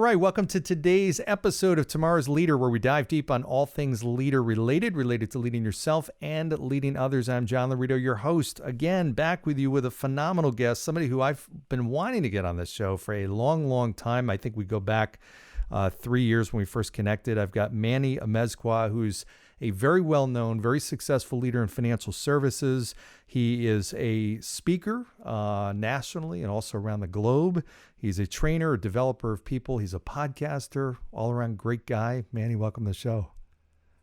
right, welcome to today's episode of Tomorrow's Leader, where we dive deep on all things leader related to leading yourself and leading others. I'm John Laurito, your host, again, back with you with a phenomenal guest, somebody who I've been wanting to get on this show for a long, long time. I think we go back 3 years when we first connected. I've got Manny Amezcua, who's a very well-known, very successful leader in financial services. He is a speaker nationally and also around the globe. He's a trainer, a developer of people. He's a podcaster, all-around great guy. Manny, welcome to the show.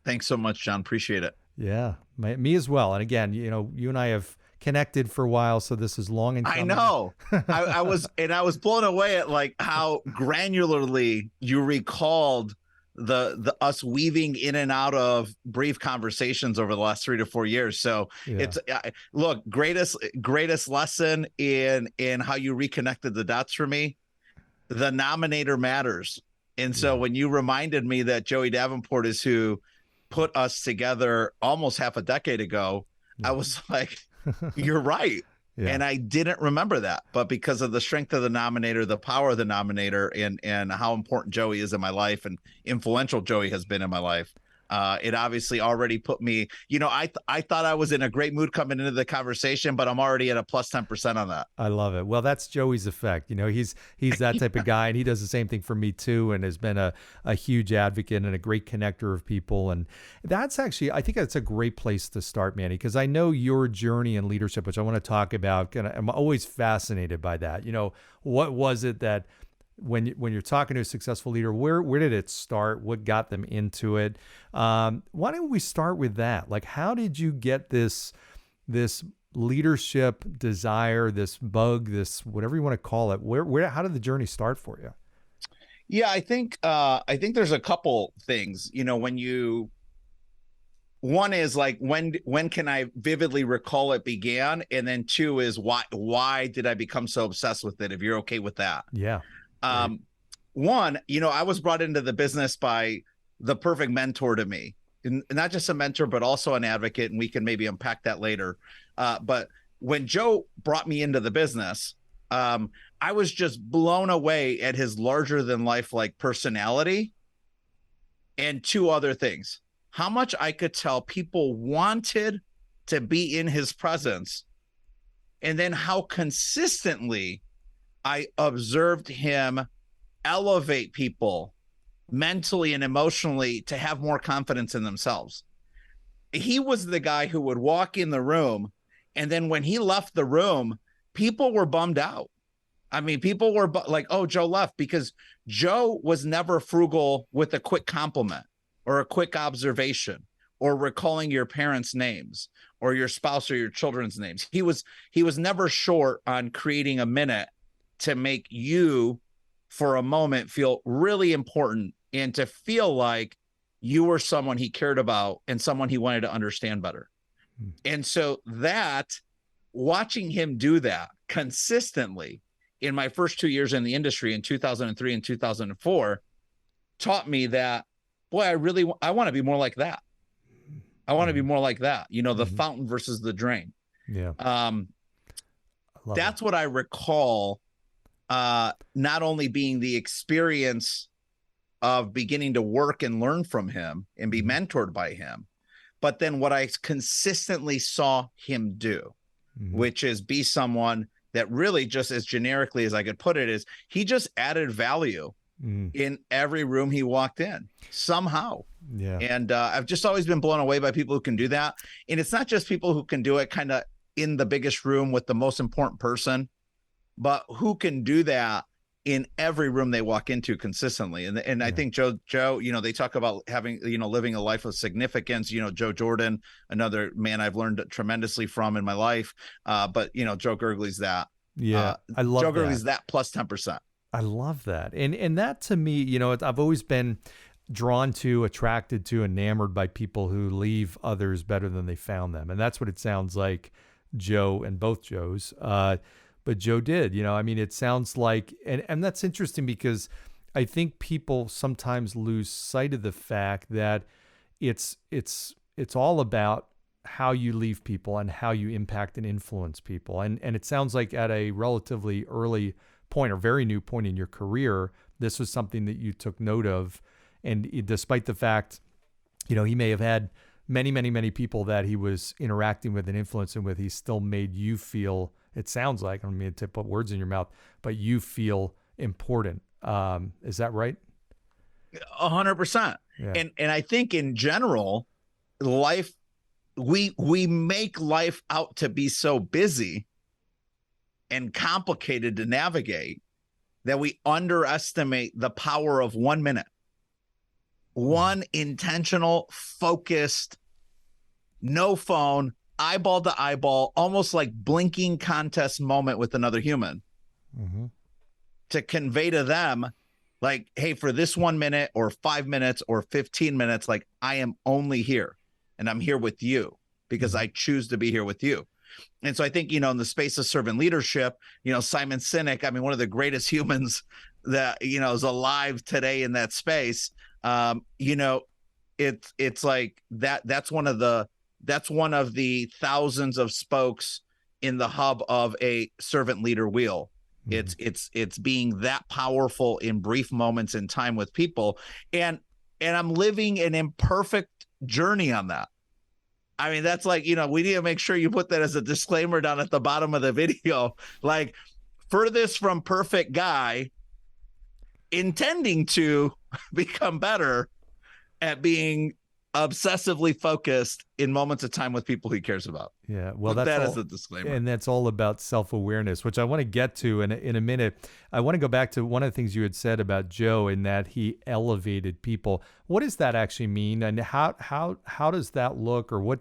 Thanks so much, John. Appreciate it. Yeah, me as well. And again, you know, you and I have connected for a while, so this is long and coming. I know. I was blown away at like how granularly you recalled the us weaving in and out of brief conversations over the last 3 to 4 years. So It's look, greatest lesson in how you reconnected the dots for me. The nominator matters. And so when you reminded me that Joey Davenport is who put us together almost half a decade ago, I was like, you're right. Yeah. And I didn't remember that, but because of the strength of the nominator, the power of the nominator, and how important Joey is in my life and influential Joey has been in my life, it obviously already put me, you know, I thought I was in a great mood coming into the conversation, but I'm already at a plus 10% on that. I love it. Well, that's Joey's effect. You know, he's that type of guy, and he does the same thing for me too, and has been a huge advocate and a great connector of people. And that's actually, I think that's a great place to start, Manny, because I know your journey in leadership, which I want to talk about. And I'm always fascinated by that. You know, what was it that when you're talking to a successful leader, where did it start? What got them into it? Why don't we start with that? Like, how did you get this leadership desire, this bug, this whatever you want to call it? How did the journey start for you? Yeah, I think there's a couple things. You know, one is like when can I vividly recall it began, and then two is why did I become so obsessed with it? If you're okay with that, yeah. One, you know, I was brought into the business by the perfect mentor to me, and not just a mentor, but also an advocate. And we can maybe unpack that later. But when Joe brought me into the business, I was just blown away at his larger than life like personality, and two other things: how much I could tell people wanted to be in his presence, and then how consistently I observed him elevate people mentally and emotionally to have more confidence in themselves. He was the guy who would walk in the room, and then when he left the room, people were bummed out. I mean, people were like, oh, Joe left, because Joe was never frugal with a quick compliment or a quick observation or recalling your parents' names or your spouse or your children's names. He was never short on creating a minute to make you for a moment feel really important and to feel like you were someone he cared about and someone he wanted to understand better. And so that, watching him do that consistently in my first 2 years in the industry in 2003 and 2004 taught me that, boy, I want to be more like that. I want to be more like that. You know, the fountain versus the drain. Yeah. That's what I recall. Not only being the experience of beginning to work and learn from him and be mentored by him, but then what I consistently saw him do, which is be someone that really, just as generically as I could put it, is he just added value in every room he walked in somehow. Yeah. And I've just always been blown away by people who can do that. And it's not just people who can do it kind of in the biggest room with the most important person, but who can do that in every room they walk into consistently. And I think Joe, you know, they talk about having, you know, living a life of significance. You know, Joe Jordan, another man I've learned tremendously from in my life. But, you know, Joe Gergley's that. Yeah, I love Joe that. Gergley's that plus 10%. I love that. And that to me, you know, I've always been drawn to, attracted to, enamored by people who leave others better than they found them. And that's what it sounds like Joe and both Joes. But Joe did, you know, I mean, it sounds like, and that's interesting because I think people sometimes lose sight of the fact that it's all about how you leave people and how you impact and influence people. And it sounds like at a relatively early point or very new point in your career, This was something that you took note of. And despite the fact, he may have had many, many, many people that he was interacting with and influencing with, he still made you feel, it sounds like, I don't mean to put words in your mouth, but you feel important. Is that right? 100%. Yeah. And I think in general, life, we make life out to be so busy and complicated to navigate that we underestimate the power of 1 minute. One intentional, focused, no phone, eyeball to eyeball, almost like blinking contest moment with another human to convey to them, like, hey, for this 1 minute or 5 minutes or 15 minutes, like, I am only here and I'm here with you because I choose to be here with you. And so I think, in the space of servant leadership, Simon Sinek, I mean, one of the greatest humans that, is alive today in that space, it's like that's one of the thousands of spokes in the hub of a servant leader wheel. It's being that powerful in brief moments in time with people. And I'm living an imperfect journey on that. I mean, that's like, we need to make sure you put that as a disclaimer down at the bottom of the video, like, furthest from perfect guy, intending to become better at being obsessively focused in moments of time with people he cares about. Yeah, well, Put that's that all, as a disclaimer. And that's all about self-awareness, which I want to get to in a minute. I want to go back to one of the things you had said about Joe, in that he elevated people. What does that actually mean, and how does that look, or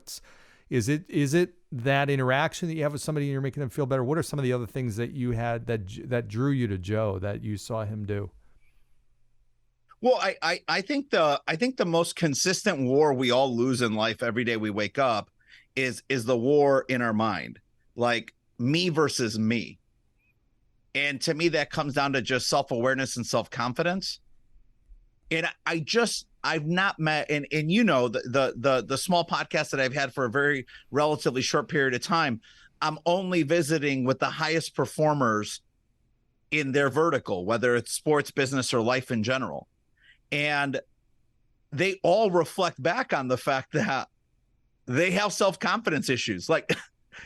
is it that interaction that you have with somebody and you're making them feel better? What are some of the other things that you had that drew you to Joe, that you saw him do? Well, I think the most consistent war we all lose in life every day we wake up is the war in our mind, like me versus me. And to me, that comes down to just self-awareness and self-confidence. And I've not met, and the small podcast that I've had for a very relatively short period of time, I'm only visiting with the highest performers in their vertical, whether it's sports, business, or life in general. And they all reflect back on the fact that they have self-confidence issues. Like,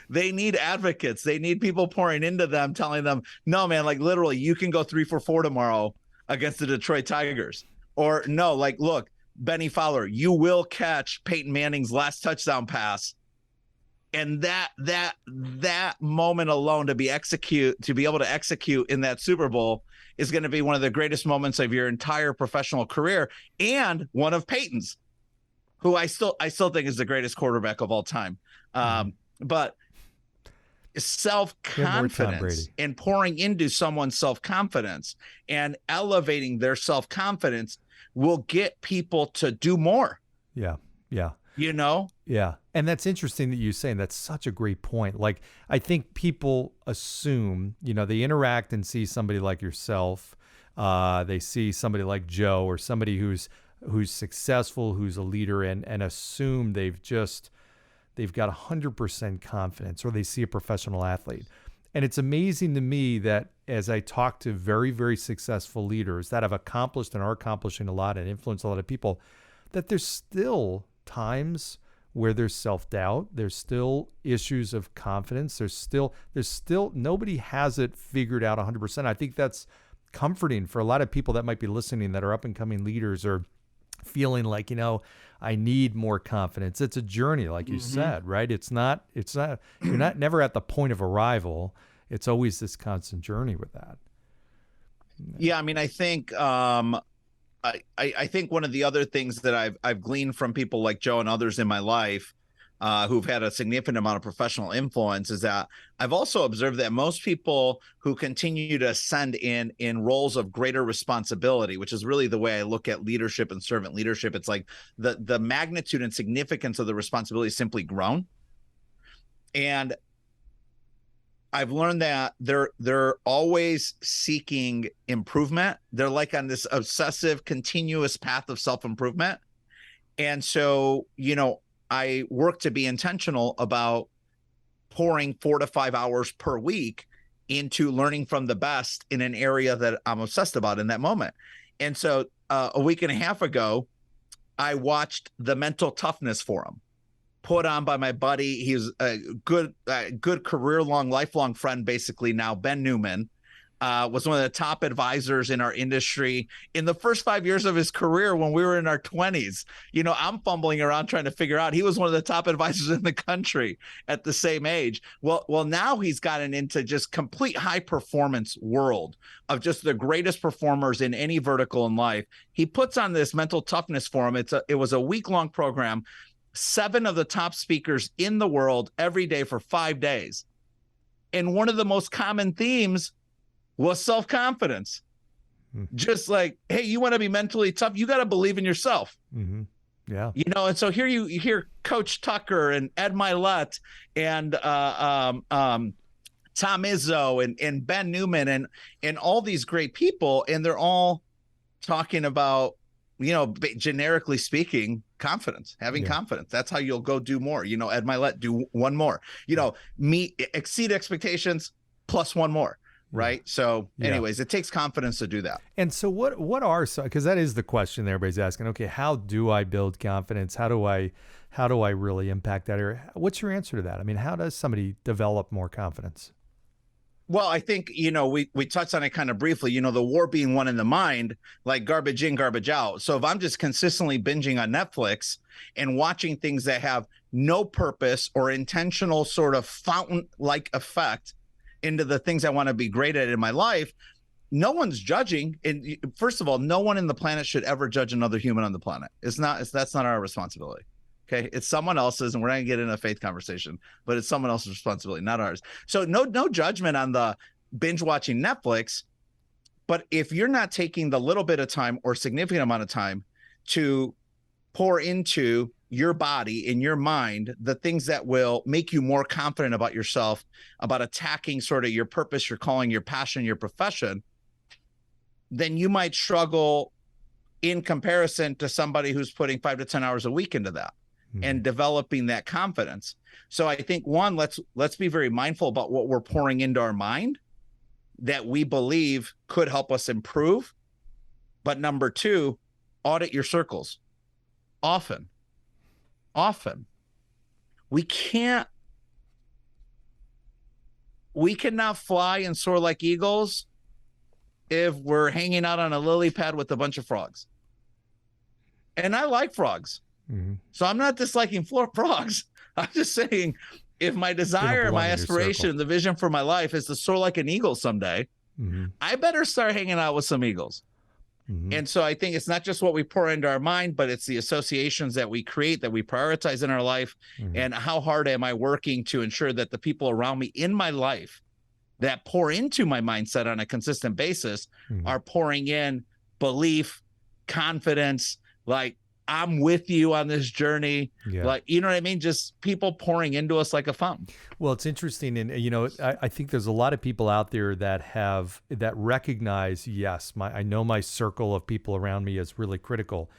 they need advocates. They need people pouring into them, telling them, no, man, like, literally, you can go 3 for 4 tomorrow against the Detroit Tigers. Or no, like, look, Benny Fowler, you will catch Peyton Manning's last touchdown pass. And that moment alone to be able to execute in that Super Bowl is going to be one of the greatest moments of your entire professional career, and one of Peyton's, who I still think is the greatest quarterback of all time. But self-confidence and pouring into someone's self-confidence and elevating their self-confidence will get people to do more. Yeah. Yeah. Yeah. And that's interesting that you say, and that's such a great point. Like, I think people assume, they interact and see somebody like yourself. They see somebody like Joe, or somebody who's successful, who's a leader, and assume they've got 100% confidence, or they see a professional athlete. And it's amazing to me that as I talk to very, very successful leaders that have accomplished and are accomplishing a lot and influence a lot of people, that there's still times where there's self-doubt, there's still issues of confidence, there's still nobody has it figured out 100%. I think that's comforting for a lot of people that might be listening, that are up and coming leaders, or feeling like, I need more confidence. It's a journey, like you said, right? It's not you're not never at the point of arrival. It's always this constant journey with that. Yeah, I mean, I think I think one of the other things that I've gleaned from people like Joe and others in my life who've had a significant amount of professional influence is that I've also observed that most people who continue to ascend in roles of greater responsibility, which is really the way I look at leadership and servant leadership, it's like the magnitude and significance of the responsibility simply grown. And I've learned that they're always seeking improvement. They're like on this obsessive, continuous path of self-improvement. And so, I work to be intentional about pouring 4 to 5 hours per week into learning from the best in an area that I'm obsessed about in that moment. And so a week and a half ago, I watched the Mental Toughness Forum put on by my buddy. He's a good career-long, lifelong friend, basically now, Ben Newman. Was one of the top advisors in our industry in the first 5 years of his career when we were in our 20s. You know, I'm fumbling around trying to figure out. He was one of the top advisors in the country at the same age. Well, now he's gotten into just complete high performance world of just the greatest performers in any vertical in life. He puts on this Mental Toughness Forum. It was a week-long program, 7 of the top speakers in the world every day for 5 days. And one of the most common themes was self-confidence. Just like, hey, you want to be mentally tough, you got to believe in yourself. Mm-hmm. Yeah. You know, and so here you hear Coach Tucker and Ed Milet and Tom Izzo and Ben Newman and all these great people, and they're all talking about, you know, generically speaking, confidence, having confidence. That's how you'll go do more. You know, Ed Milet, do one more. You know, exceed expectations plus one more. Right. So anyways, it takes confidence to do that. And so what are some, because that is the question that everybody's asking, okay, how do I build confidence? How do I really impact that area? What's your answer to that? I mean, how does somebody develop more confidence? Well, I think, you know, we touched on it kind of briefly, you know, the war being won in the mind, like garbage in, garbage out. So if I'm just consistently binging on Netflix and watching things that have no purpose or intentional sort of fountain-like effect into the things I want to be great at in my life, no one's judging. And first of all, no one in the planet should ever judge another human on the planet. That's not our responsibility. Okay. It's someone else's, and we're not gonna get into a faith conversation, but it's someone else's responsibility, not ours. So no judgment on the binge watching Netflix. But if you're not taking the little bit of time or significant amount of time to pour into your body and your mind the things that will make you more confident about yourself, about attacking sort of your purpose, your calling, your passion, your profession, then you might struggle in comparison to somebody who's putting 5 to 10 hours a week into that and developing that confidence. So I think, one, let's be very mindful about what we're pouring into our mind that we believe could help us improve. But number 2, audit your circles often. We cannot fly and soar like eagles if we're hanging out on a lily pad with a bunch of frogs. And I like frogs. So I'm not disliking frogs. I'm just saying, if my desire, my aspiration, the vision for my life is to soar like an eagle someday, I better start hanging out with some eagles. And so I think it's not just what we pour into our mind, but it's the associations that we create, that we prioritize in our life. And how hard am I working to ensure that the people around me in my life that pour into my mindset on a consistent basis are pouring in belief, confidence, like, I'm with you on this journey. Like, you know what I mean? Just people pouring into us like a fountain. Well, it's interesting. And, you know, I think there's a lot of people out there that recognize, yes, I know my circle of people around me is really critical,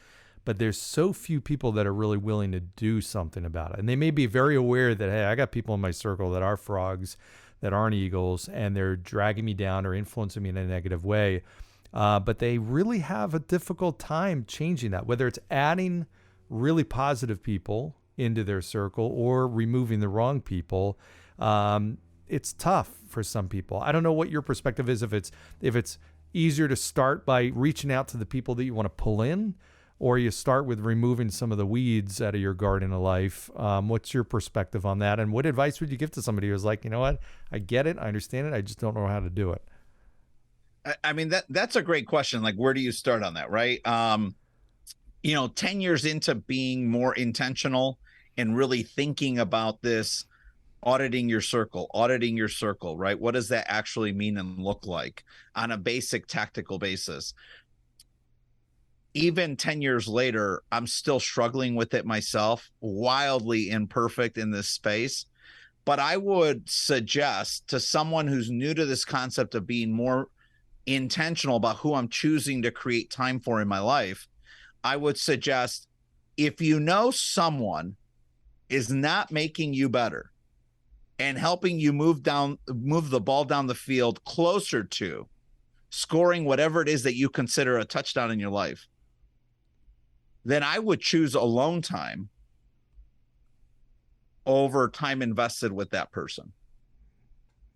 but there's so few people that are really willing to do something about it. And they may be very aware that, hey, I got people in my circle that are frogs, that aren't eagles, and they're dragging me down or influencing me in a negative way. But they really have a difficult time changing that, whether it's adding really positive people into their circle or removing the wrong people. It's tough for some people. I don't know what your perspective is, if it's easier to start by reaching out to the people that you want to pull in, or you start with removing some of the weeds out of your garden of life. What's your perspective on that? And what advice would you give to somebody who's like, you know what, I get it, I understand it, I just don't know how to do it? I mean, that's a great question. Like, where do you start on that, right? 10 years into being more intentional and really thinking about this, auditing your circle, right? What does that actually mean and look like on a basic tactical basis? Even 10 years later, I'm still struggling with it myself, wildly imperfect in this space. But I would suggest to someone who's new to this concept of being more intentional about who I'm choosing to create time for in my life, I would suggest, if you know someone is not making you better, and helping you move the ball down the field closer to scoring whatever it is that you consider a touchdown in your life, then I would choose alone time over time invested with that person.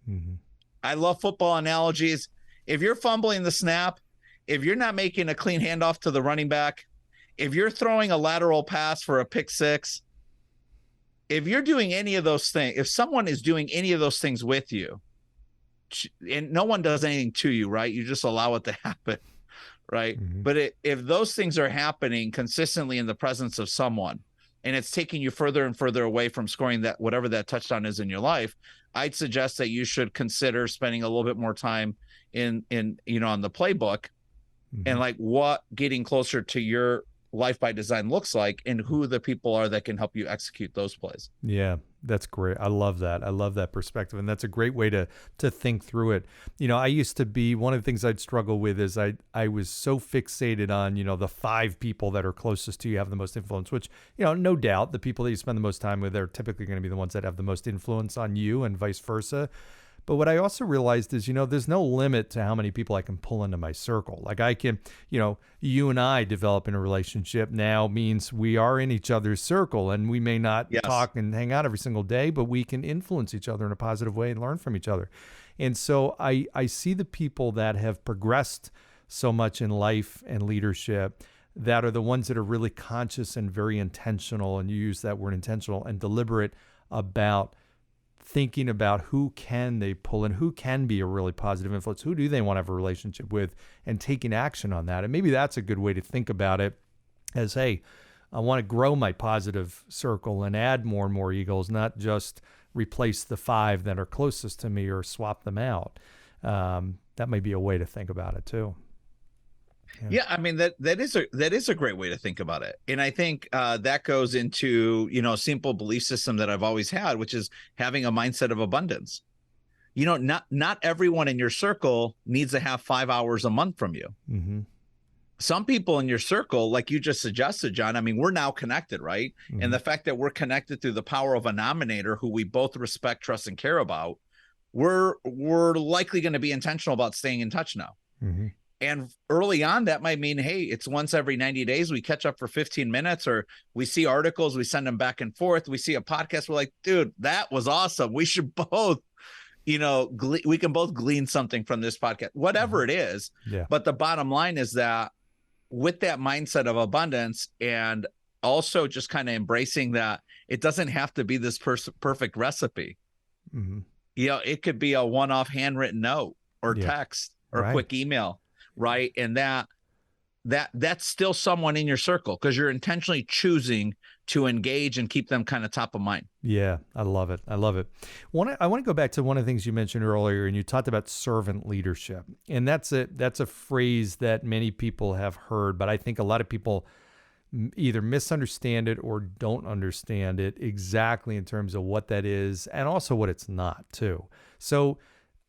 Mm-hmm. I love football analogies. If you're fumbling the snap, if you're not making a clean handoff to the running back, if you're throwing a lateral pass for a pick six, if you're doing any of those things, if someone is doing any of those things with you, and no one does anything to you, right? You just allow it to happen, right? Mm-hmm. But if those things are happening consistently in the presence of someone, and it's taking you further and further away from scoring that, whatever that touchdown is in your life, I'd suggest that you should consider spending a little bit more time in on the playbook, Mm-hmm. and like what getting closer to your life by design looks like, and who the people are that can help you execute those plays. Yeah, that's great. I love that. I love that perspective. And that's a great way to think through it. I used to be, one of the things I'd struggle with is I was so fixated on, the 5 people that are closest to you, have the most influence, which, no doubt the people that you spend the most time with are typically going to be the ones that have the most influence on you and vice versa. But what I also realized is, there's no limit to how many people I can pull into my circle. Like I can, you and I developing a relationship now means we are in each other's circle, and we may not Yes. talk and hang out every single day, but we can influence each other in a positive way and learn from each other. And so I see the people that have progressed so much in life and leadership that are the ones that are really conscious and very intentional, and you use that word intentional and deliberate about thinking about who can they pull in, who can be a really positive influence, who do they want to have a relationship with, and taking action on that. And maybe that's a good way to think about it as, hey, I want to grow my positive circle and add more and more Eagles, not just replace the 5 that are closest to me or swap them out. That might be a way to think about it too. Yeah, I mean that is a great way to think about it, and I think that goes into a simple belief system that I've always had, which is having a mindset of abundance. Not everyone in your circle needs to have 5 hours a month from you. Mm-hmm. Some people in your circle, like you just suggested, John, I mean, we're now connected, right? Mm-hmm. And the fact that we're connected through the power of a nominator who we both respect, trust, and care about, we're likely going to be intentional about staying in touch now. Mm-hmm. And early on, that might mean, hey, it's once every 90 days. We catch up for 15 minutes, or we see articles, we send them back and forth. We see a podcast. We're like, dude, that was awesome. We should both, we can both glean something from this podcast, whatever it is. Yeah. But the bottom line is that with that mindset of abundance, and also just kind of embracing that it doesn't have to be this perfect recipe. Mm-hmm. It could be a one-off handwritten note or text or quick email. Right. And that's still someone in your circle, because you're intentionally choosing to engage and keep them kind of top of mind. Yeah, I love it. I love it. I want to go back to one of the things you mentioned earlier, and you talked about servant leadership. And that's a phrase that many people have heard, but I think a lot of people either misunderstand it or don't understand it exactly in terms of what that is, and also what it's not too. So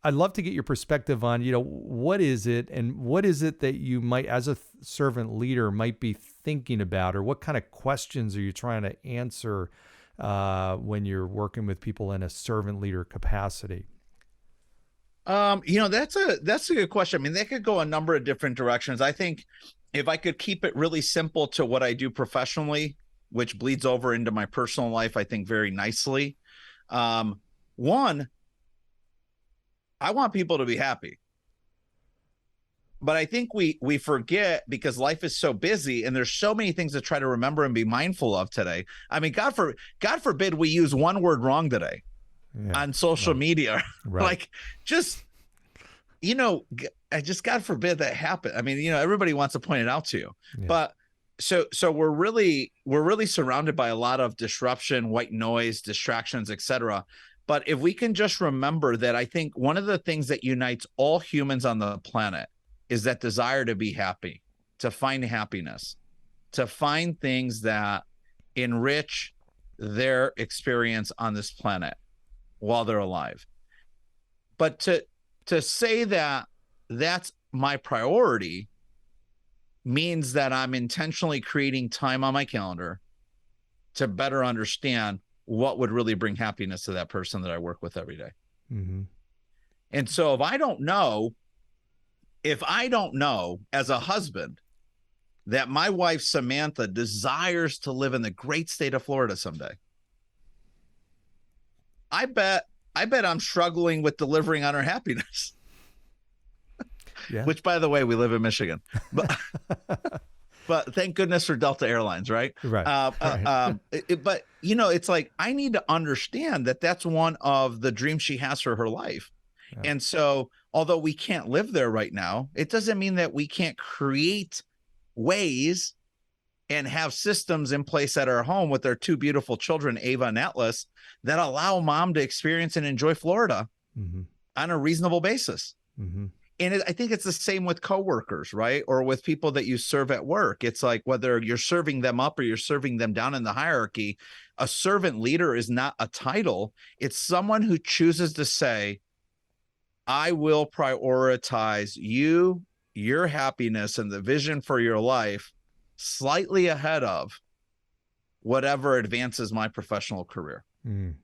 I'd love to get your perspective on, what is it, and what is it that you might, as a servant leader, might be thinking about, or what kind of questions are you trying to answer when you're working with people in a servant leader capacity? That's a good question. I mean, they could go a number of different directions. I think if I could keep it really simple to what I do professionally, which bleeds over into my personal life, I think very nicely. One, I want people to be happy. But I think we forget, because life is so busy and there's so many things to try to remember and be mindful of today. I mean, God forbid we use one word wrong today on social media. Right. Like, just, God forbid that happen. I mean, everybody wants to point it out to you, but so we're really surrounded by a lot of disruption, white noise, distractions, etc. But if we can just remember that, I think one of the things that unites all humans on the planet is that desire to be happy, to find happiness, to find things that enrich their experience on this planet while they're alive. But to say that that's my priority means that I'm intentionally creating time on my calendar to better understand what would really bring happiness to that person that I work with every day. Mm-hmm. And so if I don't know as a husband that my wife, Samantha, desires to live in the great state of Florida someday, I bet I'm struggling with delivering on her happiness. Yeah. Which, by the way, we live in Michigan, but but thank goodness for Delta Airlines, right? Right. But it's like, I need to understand that that's one of the dreams she has for her life. Yeah. And so, although we can't live there right now, it doesn't mean that we can't create ways and have systems in place at our home with our two beautiful children, Ava and Atlas, that allow mom to experience and enjoy Florida on a reasonable basis. Mm-hmm. And I think it's the same with coworkers, right? Or with people that you serve at work. It's like, whether you're serving them up or you're serving them down in the hierarchy, a servant leader is not a title. It's someone who chooses to say, I will prioritize you, your happiness, and the vision for your life slightly ahead of whatever advances my professional career. Mm.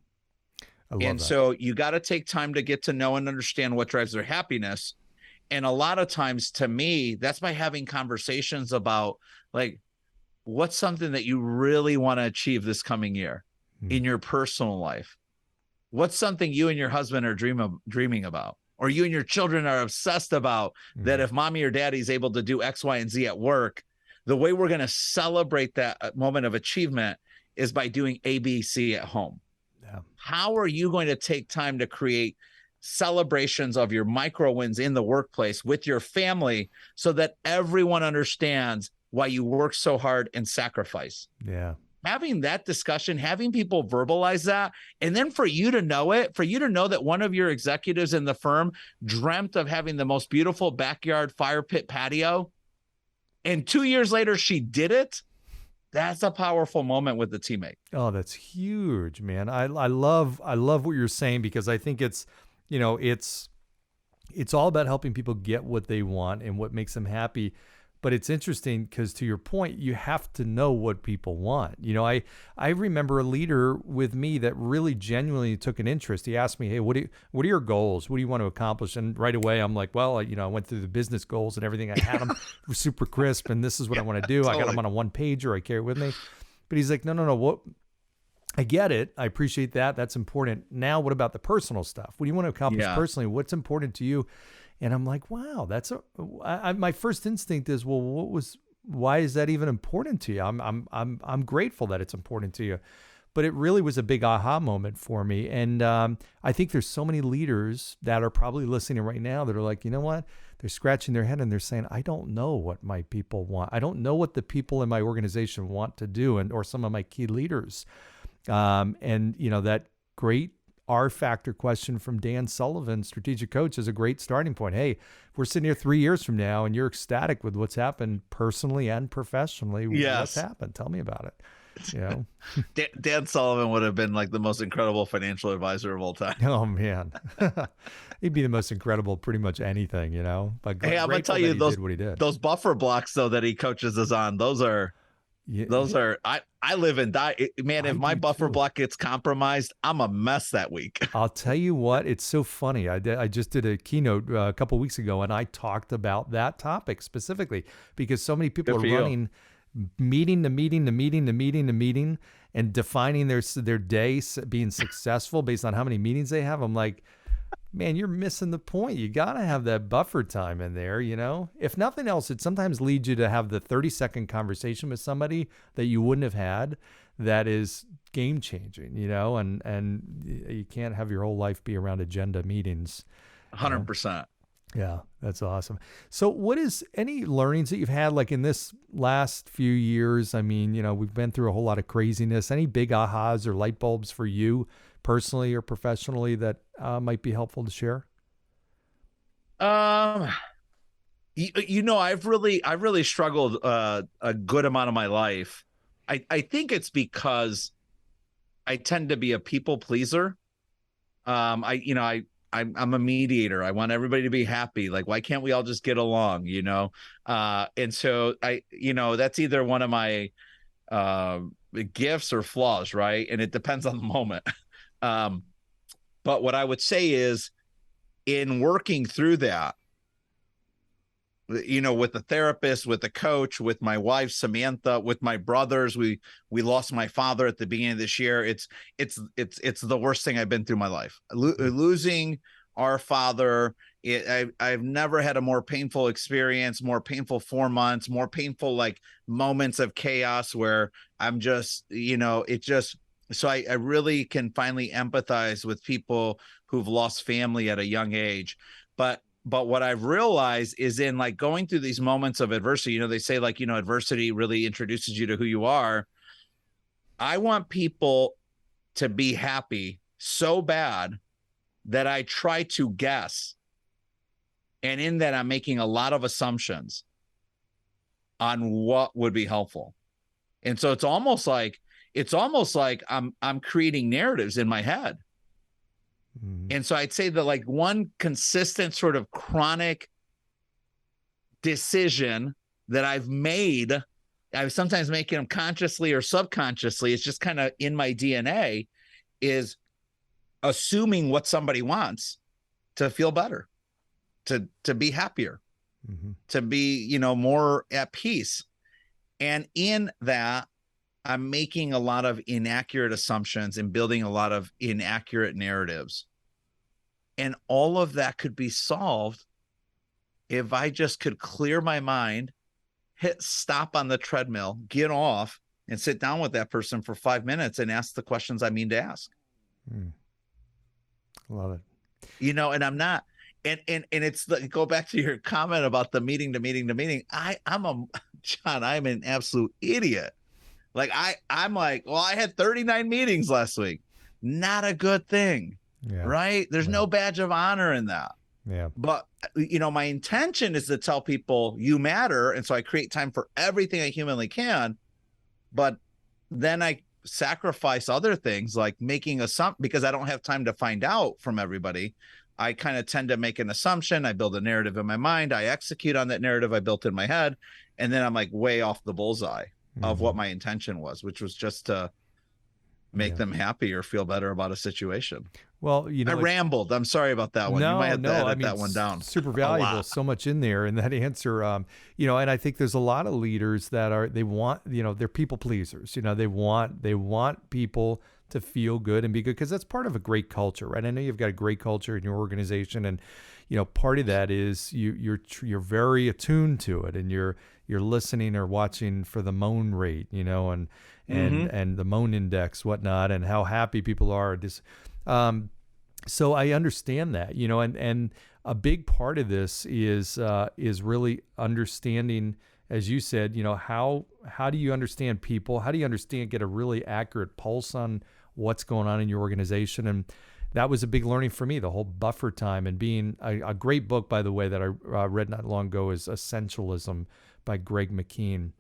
And so you got to take time to get to know and understand what drives their happiness. And a lot of times, to me, that's by having conversations about, like, what's something that you really want to achieve this coming year in your personal life? What's something you and your husband are dreaming about? Or you and your children are obsessed about, that if mommy or daddy is able to do X, Y, and Z at work, the way we're going to celebrate that moment of achievement is by doing A, B, C at home. Yeah. How are you going to take time to create celebrations of your micro wins in the workplace with your family so that everyone understands why you work so hard and sacrifice? Yeah. Having that discussion, having people verbalize that, and then for you to know that one of your executives in the firm dreamt of having the most beautiful backyard fire pit patio, and 2 years later she did it. That's a powerful moment with the teammate. Oh, that's huge, man. I love what you're saying, because I think it's all about helping people get what they want and what makes them happy. But it's interesting because, to your point, you have to know what people want. I remember a leader with me that really genuinely took an interest. He asked me, hey, what are your goals? What do you want to accomplish? And right away, I'm like, well, I went through the business goals and everything. I had them super crisp, and this is what I want to do. Totally. I got them on a one pager. I carry it with me. But he's like, no. What? I get it. I appreciate that. That's important. Now, what about the personal stuff? What do you want to accomplish personally? What's important to you? And I'm like, wow, my first instinct is, well, why is that even important to you? I'm grateful that it's important to you, but it really was a big aha moment for me. And I think there's so many leaders that are probably listening right now that are like, you know what? They're scratching their head and they're saying, I don't know what my people want. I don't know what the people in my organization want to do, or some of my key leaders. And that great R factor question from Dan Sullivan, strategic coach, is a great starting point. Hey, if we're sitting here 3 years from now and you're ecstatic with what's happened personally and professionally, what's happened? Tell me about it. Dan Sullivan would have been like the most incredible financial advisor of all time. Oh man, he'd be the most incredible, pretty much anything, But hey, I'm gonna tell you, those buffer blocks though that he coaches us on, those are. I live and die, man. If my buffer block gets compromised, I'm a mess that week. I'll tell you what, it's so funny. I just did a keynote a couple of weeks ago, and I talked about that topic specifically because so many people are running meeting to meeting and defining their day being successful based on how many meetings they have. I'm like, man, you're missing the point. You got to have that buffer time in there, If nothing else, it sometimes leads you to have the 30-second conversation with somebody that you wouldn't have had that is game-changing, and you can't have your whole life be around agenda meetings. 100%. Yeah, that's awesome. So what is any learnings that you've had, like in this last few years? I mean, we've been through a whole lot of craziness. Any big ahas or light bulbs for you personally or professionally that might be helpful to share? I've really struggled a good amount of my life. I think it's because I tend to be a people pleaser. I'm a mediator. I want everybody to be happy. Like, why can't we all just get along? And so that's either one of my gifts or flaws, right? And it depends on the moment. But what I would say is, in working through that, with the therapist, with the coach, with my wife Samantha, with my brothers, we lost my father at the beginning of this year. It's the worst thing I've been through in my life. Losing our father. I've never had a more painful experience, more painful 4 months, more painful like moments of chaos where I'm just, so I really can finally empathize with people who've lost family at a young age. But what I've realized is, in like going through these moments of adversity, they say like, adversity really introduces you to who you are. I want people to be happy so bad that I try to guess. And in that, I'm making a lot of assumptions on what would be helpful. And so it's almost like I'm creating narratives in my head. And so I'd say that like one consistent sort of chronic decision that I've made, I sometimes making them consciously or subconsciously, it's just kind of in my DNA, is assuming what somebody wants to feel better, to be happier, to be, more at peace. And in that, I'm making a lot of inaccurate assumptions and building a lot of inaccurate narratives. And all of that could be solved if I just could clear my mind, hit stop on the treadmill, get off, and sit down with that person for 5 minutes and ask the questions I mean to ask. Love it. And I'm not, and it's go back to your comment about the meeting to meeting. I'm an absolute idiot. Like I'm like, well, I had 39 meetings last week. Not a good thing. Yeah. Right? There's no badge of honor in that. Yeah. But, my intention is to tell people you matter. And so I create time for everything I humanly can. But then I sacrifice other things like making because I don't have time to find out from everybody. I kind of tend to make an assumption. I build a narrative in my mind. I execute on that narrative I built in my head. And then I'm like way off the bullseye of what my intention was, which was just to make them happy or feel better about a situation. Well, I rambled. I'm sorry about that one. You might have to edit that one down. Super valuable. So much in there in that answer. And I think there's a lot of leaders that they want, they're people pleasers. They want people to feel good and be good, because that's part of a great culture, right? I know you've got a great culture in your organization, and part of that is you're very attuned to it, and you're listening or watching for the moan rate, and the moan index, whatnot, and how happy people are. So I understand that, and a big part of this is really understanding, as you said, how do you understand people? How do you get a really accurate pulse on what's going on in your organization? And that was a big learning for me, the whole buffer time, and being a great book, by the way, that I read not long ago is Essentialism by Greg McKean.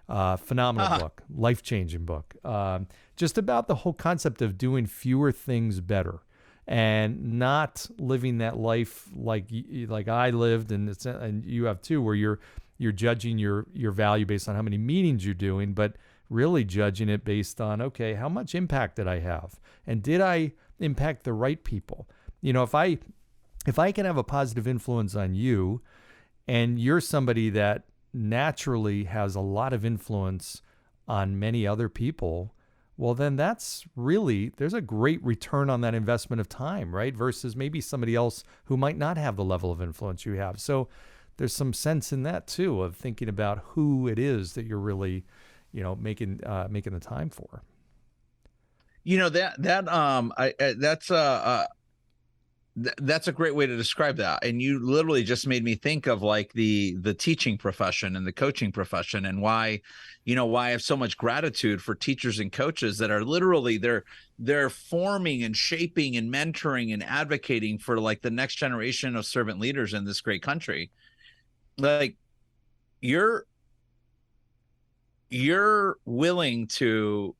Phenomenal book, life-changing book, just about the whole concept of doing fewer things better and not living that life like I lived, and you have too, where you're judging your value based on how many meetings you're doing, but really judging it based on, okay, how much impact did I have? And did I impact the right people? If I can have a positive influence on you, and you're somebody that naturally has a lot of influence on many other people, well, then there's a great return on that investment of time, right? Versus maybe somebody else who might not have the level of influence you have. So there's some sense in that too, of thinking about who it is that you're really, making the time for. That's a great way to describe that. And you literally just made me think of like the teaching profession and the coaching profession, and why I have so much gratitude for teachers and coaches that are literally they're forming and shaping and mentoring and advocating for like the next generation of servant leaders in this great country. Like you're willing to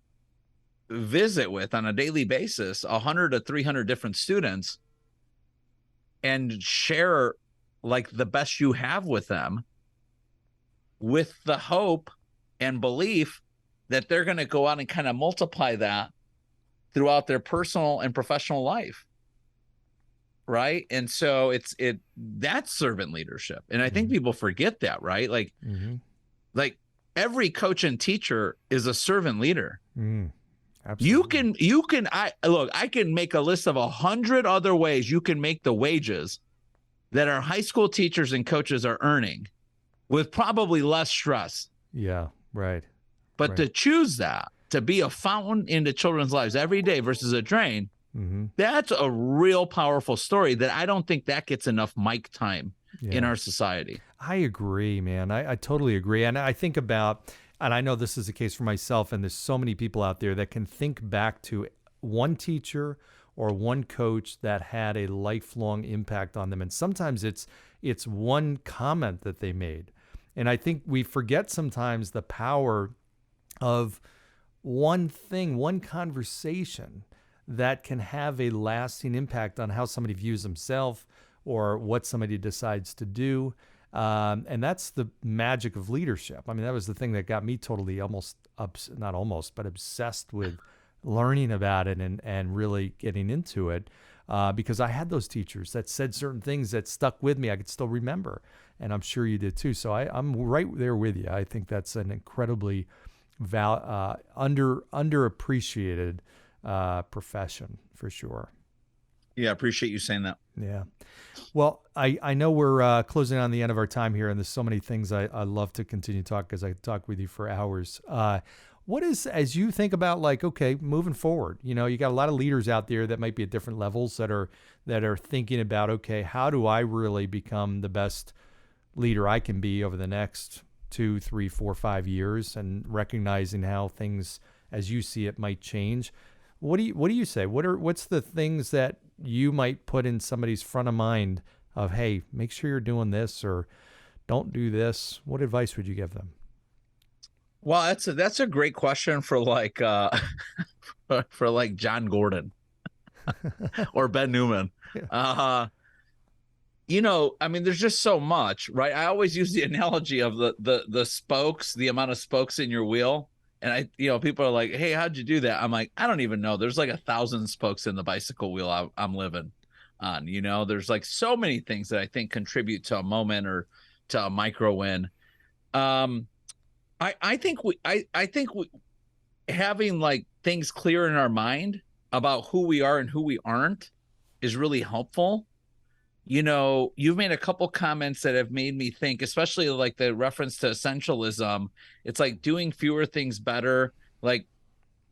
visit with on a daily basis 100 to 300 different students and share like the best you have with them, with the hope and belief that they're going to go out and kind of multiply that throughout their personal and professional life. Right. And so that's servant leadership. And I think people forget that, right? Like, like every coach and teacher is a servant leader. Absolutely. I can make a list of 100 other ways you can make the wages that our high school teachers and coaches are earning with probably less stress. Yeah. Right. But to choose that, to be a fountain into children's lives every day versus a drain, that's a real powerful story that I don't think that gets enough mic time in our society. I agree, man. I totally agree. And I think about, and I know this is the case for myself, and there's so many people out there that can think back to one teacher or one coach that had a lifelong impact on them. And sometimes it's one comment that they made. And I think we forget sometimes the power of one thing, one conversation that can have a lasting impact on how somebody views themselves or what somebody decides to do. And that's the magic of leadership. I mean, that was the thing that got me totally obsessed with learning about it and really getting into it, because I had those teachers that said certain things that stuck with me. I could still remember, and I'm sure you did too. So I'm right there with you. I think that's an incredibly underappreciated profession for sure. Yeah, I appreciate you saying that. Yeah. Well, I know we're closing on the end of our time here, and there's so many things I love to continue to talk, because I could talk with you for hours. What is, as you think about, like, okay, moving forward, you got a lot of leaders out there that might be at different levels that are thinking about, okay, how do I really become the best leader I can be over the next 2, 3, 4, 5 years, and recognizing how things, as you see it, might change. What do you say? What's the things that you might put in somebody's front of mind of, hey, make sure you're doing this or don't do this? What advice would you give them? Well, that's a great question for like for like John Gordon or Ben Newman. I mean, there's just so much, right? I always use the analogy of the spokes, the amount of spokes in your wheel. And people are like, hey, how'd you do that? I'm like, I don't even know. There's like 1,000 spokes in the bicycle wheel I'm living on. There's like so many things that I think contribute to a moment or to a micro win. I think having like things clear in our mind about who we are and who we aren't is really helpful. You've made a couple comments that have made me think, especially like the reference to essentialism. It's like doing fewer things better. Like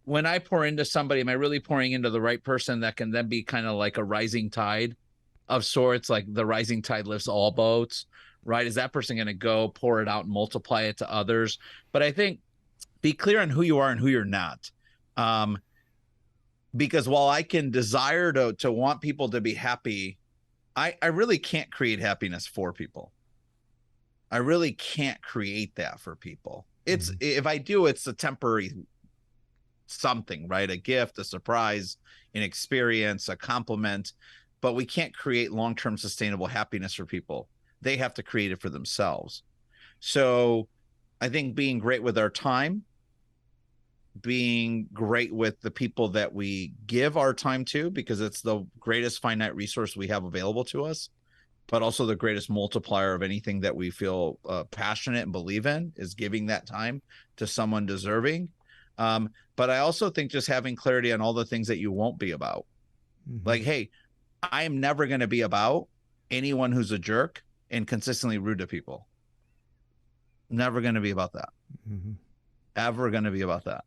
when I pour into somebody, am I really pouring into the right person that can then be kind of like a rising tide of sorts? Like the rising tide lifts all boats, right? Is that person going to go pour it out and multiply it to others? But I think be clear on who you are and who you're not. Because while I can desire to want people to be happy, I really can't create happiness for people. I really can't create that for people. It's if I do, it's a temporary something, right? A gift, a surprise, an experience, a compliment, but we can't create long-term sustainable happiness for people. They have to create it for themselves. So I think being great with our time, being great with the people that we give our time to, because it's the greatest finite resource we have available to us, but also the greatest multiplier of anything that we feel passionate and believe in, is giving that time to someone deserving. But I also think just having clarity on all the things that you won't be about. Like, hey, I am never going to be about anyone who's a jerk and consistently rude to people. Never going to be about that. Ever going to be about that.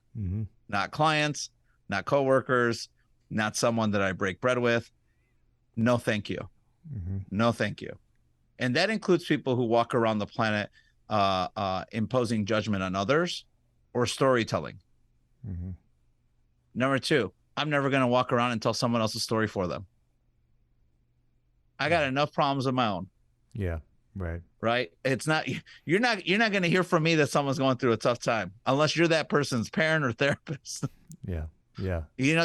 Not clients, not coworkers, not someone that I break bread with. No, thank you. No, thank you. And that includes people who walk around the planet imposing judgment on others or storytelling. Number 2, I'm never going to walk around and tell someone else's story for them. I got enough problems of my own. Yeah. Right. It's not, you're not going to hear from me that someone's going through a tough time unless you're that person's parent or therapist. Yeah.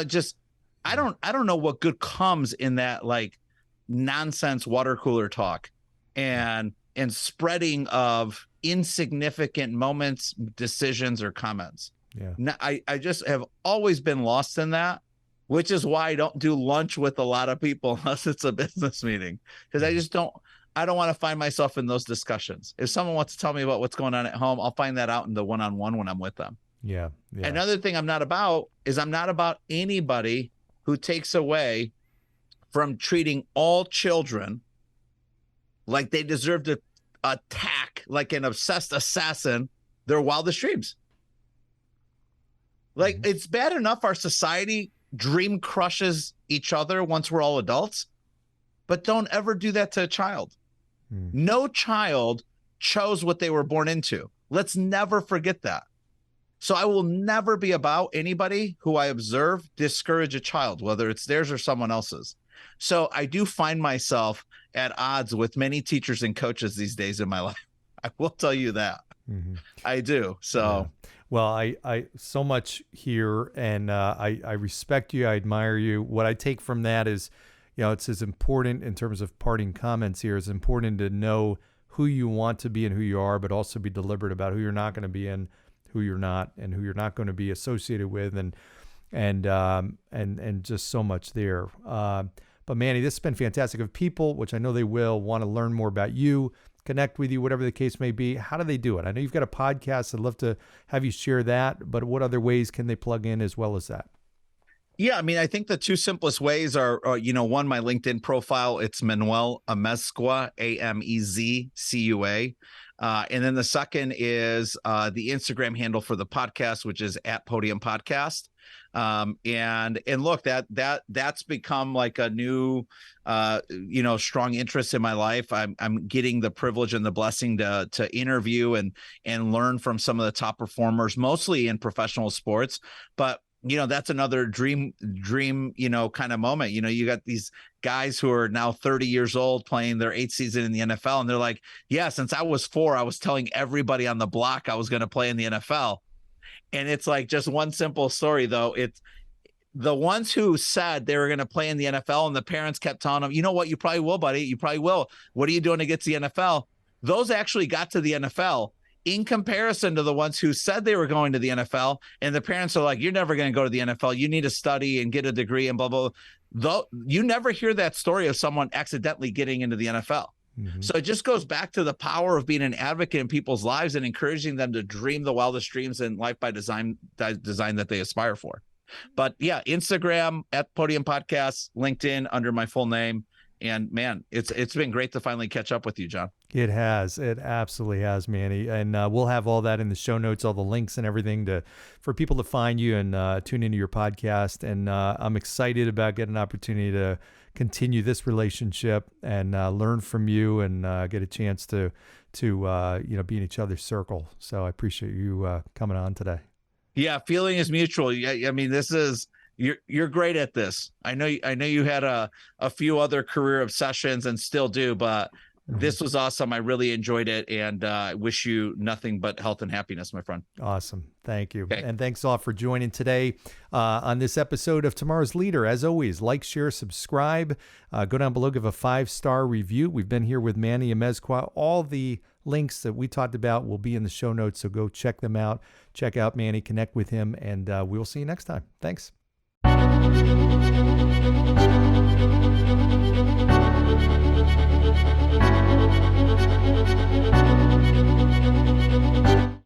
Just, I don't know what good comes in that like nonsense water cooler talk and spreading of insignificant moments, decisions, or comments. Yeah. I just have always been lost in that, which is why I don't do lunch with a lot of people unless it's a business meeting, because I don't want to find myself in those discussions. If someone wants to tell me about what's going on at home, I'll find that out in the one-on-one when I'm with them. Yeah. Yeah. Another thing I'm not about anybody who takes away from treating all children like they deserve to attack like an obsessed assassin their wildest dreams. Like, it's bad enough our society dream crushes each other once we're all adults, but don't ever do that to a child. No child chose what they were born into. Let's never forget that. So I will never be about anybody who I observe discourage a child, whether it's theirs or someone else's. So I do find myself at odds with many teachers and coaches these days in my life. I will tell you that. I do. So, well, I so much here, and I respect you. I admire you. What I take from that is, it's as important in terms of parting comments here. It's important to know who you want to be and who you are, but also be deliberate about who you're not going to be and who you're not, and who you're not going to be associated with, and just so much there. But Manny, this has been fantastic. If people, which I know they will, want to learn more about you, connect with you, whatever the case may be, how do they do it? I know you've got a podcast. I'd love to have you share that, but what other ways can they plug in as well as that? Yeah, I mean, I think the two simplest ways are, one, my LinkedIn profile. It's Manuel Amezcua, Amezcua. And then the second is the Instagram handle for the podcast, which is @Podium Podcast. And look, that's become like a new, strong interest in my life. I'm getting the privilege and the blessing to interview and learn from some of the top performers, mostly in professional sports. But that's another dream, kind of moment. You got these guys who are now 30 years old playing their 8th season in the NFL. And they're like, yeah, since I was 4, I was telling everybody on the block I was going to play in the NFL. And it's like just one simple story, though. It's the ones who said they were going to play in the NFL, and the parents kept telling them, you know what, you probably will, buddy. You probably will. What are you doing to get to the NFL? Those actually got to the NFL. In comparison to the ones who said they were going to the NFL, and the parents are like, you're never going to go to the NFL. You need to study and get a degree and blah, blah, blah. Though you never hear that story of someone accidentally getting into the NFL. So it just goes back to the power of being an advocate in people's lives and encouraging them to dream the wildest dreams in life by design that they aspire for. But yeah, Instagram @Podium Podcast, LinkedIn under my full name. And man, it's been great to finally catch up with you, John. It has. It absolutely has, Manny. And we'll have all that in the show notes, all the links and everything for people to find you and tune into your podcast. And I'm excited about getting an opportunity to continue this relationship and learn from you and get a chance to be in each other's circle. So I appreciate you coming on today. Yeah, feeling is mutual. I mean, this is. You're great at this. I know you had a few other career obsessions and still do, but this was awesome. I really enjoyed it, and I wish you nothing but health and happiness, my friend. Awesome. Thank you. Okay. And thanks all for joining today on this episode of Tomorrow's Leader. As always, like, share, subscribe. Go down below, give a 5-star review. We've been here with Manny Amezcua. All the links that we talked about will be in the show notes, so go check them out. Check out Manny, connect with him, and we'll see you next time. Thanks.